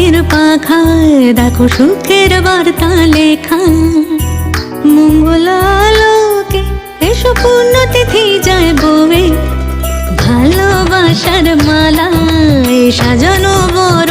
পাখির পাখায় দেখো সুখের বার্তা লেখা। মঙ্গলালোকে এসো পুণ্যতিথি যায় বয়ে, ভালোবাসার মালা সাজানো বর